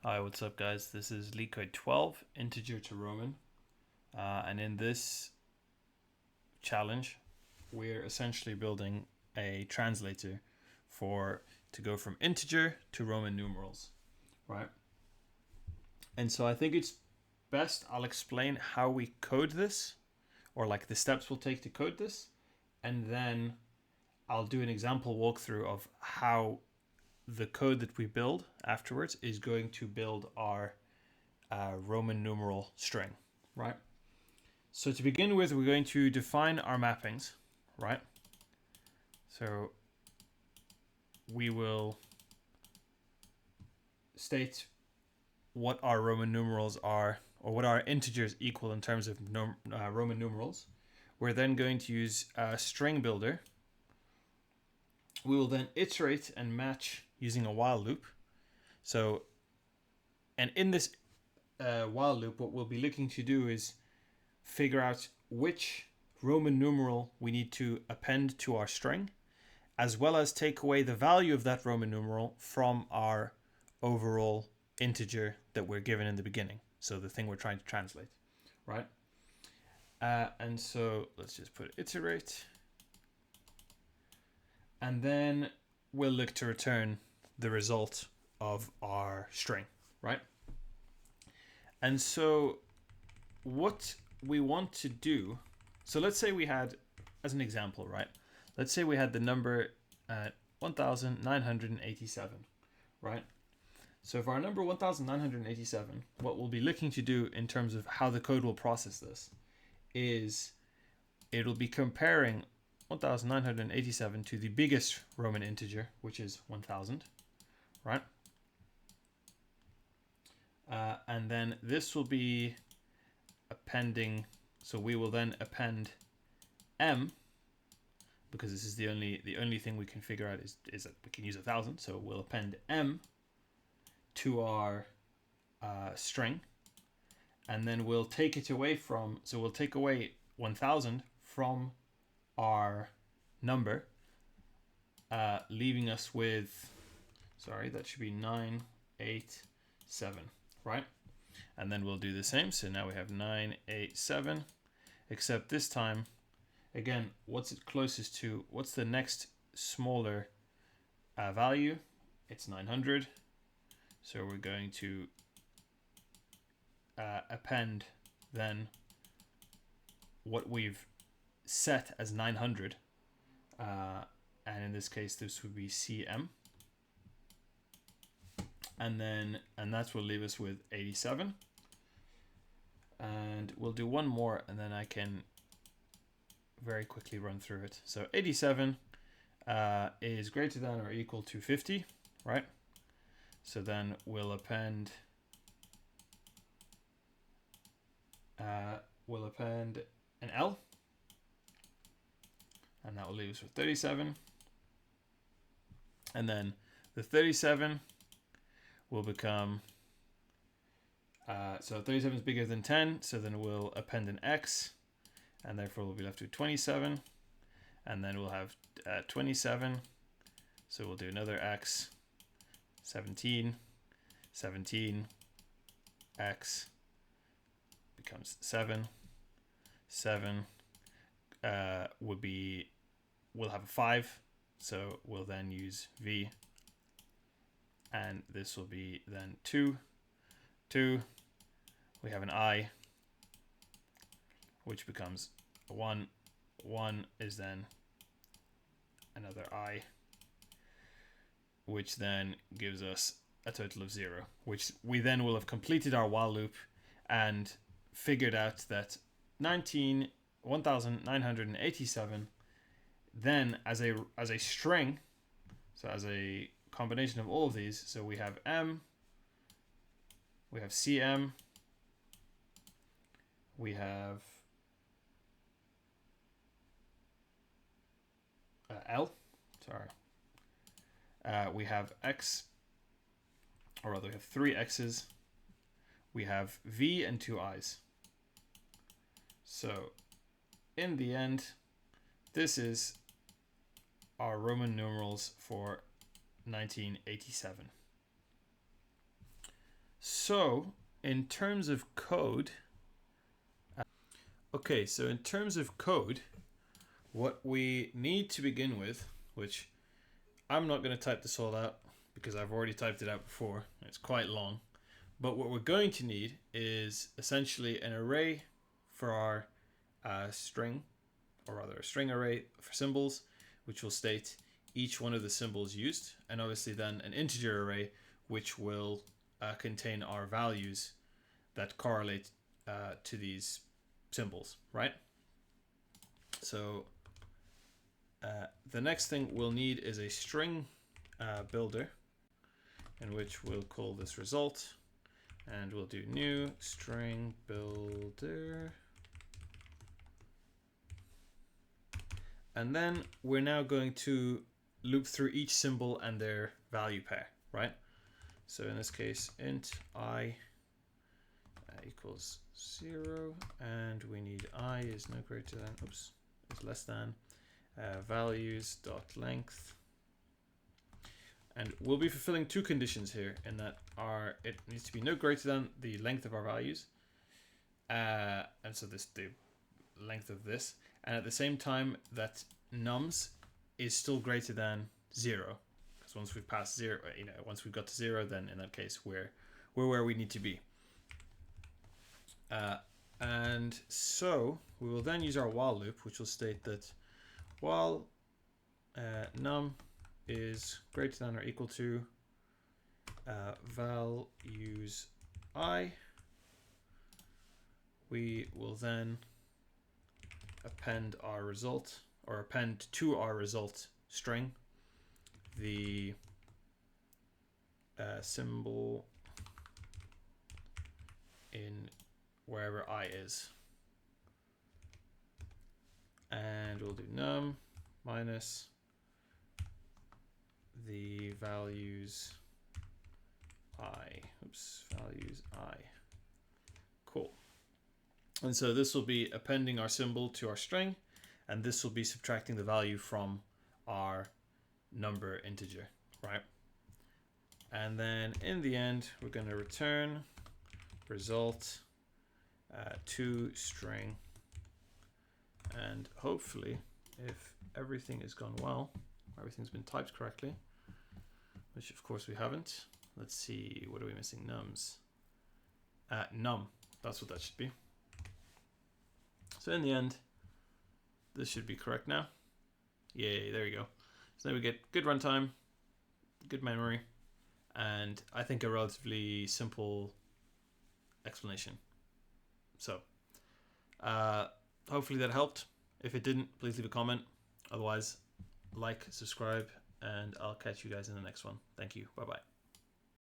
Hi, what's up, guys? This is LeetCode 12, integer to Roman. And in this challenge, we're essentially building a translator to go from integer to Roman numerals, right? And so I think it's best I'll explain how we code this, or like the steps we'll take to code this, and then I'll do an example walkthrough of how the code that we build afterwards is going to build our Roman numeral string, right? So to begin with, we're going to define our mappings, right? So we will state what our Roman numerals are, or what our integers equal in terms of Roman numerals. We're then going to use a string builder. We will then iterate and match using a while loop. So, and in this while loop, what we'll be looking to do is figure out which Roman numeral we need to append to our string, as well as take away the value of that Roman numeral from our overall integer that we're given in the beginning. So the thing we're trying to translate, right? And so let's just put iterate. And then we'll look to return the result of our string, right? And so what we want to do, so let's say we had, as an example, right? Let's say we had the number 1987, right? So for our number 1987, what we'll be looking to do in terms of how the code will process this is it'll be comparing 1987 to the biggest Roman integer, which is 1000, right? And then this will be appending, so we will then append m, because this is the only thing we can figure out is that we can use 1000, so we'll append m to our string, and then we'll take it away from, so we'll take away 1000 from our number, leaving us with, sorry, that should be 987, right? And then we'll do the same. So now we have 987, except this time, again, what's it closest to? What's the next smaller value? It's 900. So we're going to append then what we've set as 900. And in this case, this would be CM. And that will leave us with 87. And we'll do one more, and then I can very quickly run through it. So 87 is greater than or equal to 50, right? So then we'll append an L, and that will leave us with 37. And then the 37 will become, so 37 is bigger than 10, so then we'll append an X, and therefore we'll be left with 27, and then we'll have 27, so we'll do another X, 17, X becomes 7, we'll have a 5, so we'll then use V, and this will be then 2, we have an I, which becomes a 1 is then another I, which then gives us a total of 0, which we then will have completed our while loop and figured out that 1987 then as a string, so as a combination of all of these, so we have M, we have CM, we have L, sorry, we have X, or rather we have 3 X's, we have V and 2 I's. So in the end, this is our Roman numerals for 1987. So in terms of code, okay, so in terms of code, what we need to begin with, which I'm not going to type this all out because I've already typed it out before. It's quite long. But what we're going to need is essentially an array for our string, or rather a string array for symbols, which will state each one of the symbols used, and obviously then an integer array which will contain our values that correlate to these symbols, right? So the next thing we'll need is a string builder, in which we'll call this result, and we'll do new string builder. And then we're now going to loop through each symbol and their value pair, right? So in this case, int I equals 0, and we need I is no greater than, oops, is less than values dot length. And we'll be fulfilling two conditions here, in that it needs to be no greater than the length of our values, and so the length of this, and at the same time that nums is still greater than 0, because once we've passed 0, once we've got to 0, then in that case we're where we need to be. And so we will then use our while loop, which will state that while num is greater than or equal to values I, we will then append our result, or append to our result string, the symbol in wherever I is. And we'll do num minus the values I. Oops, values I. Cool. And so this will be appending our symbol to our string, and this will be subtracting the value from our number integer, right? And then in the end, we're going to return result to string. And hopefully, if everything has gone well, everything's been typed correctly, which of course we haven't. Let's see, what are we missing? Nums. Num, that's what that should be. So in the end, this should be correct now. Yay, there we go. So now we get good runtime, good memory, and I think a relatively simple explanation. So hopefully that helped. If it didn't, please leave a comment. Otherwise, like, subscribe, and I'll catch you guys in the next one. Thank you. Bye-bye.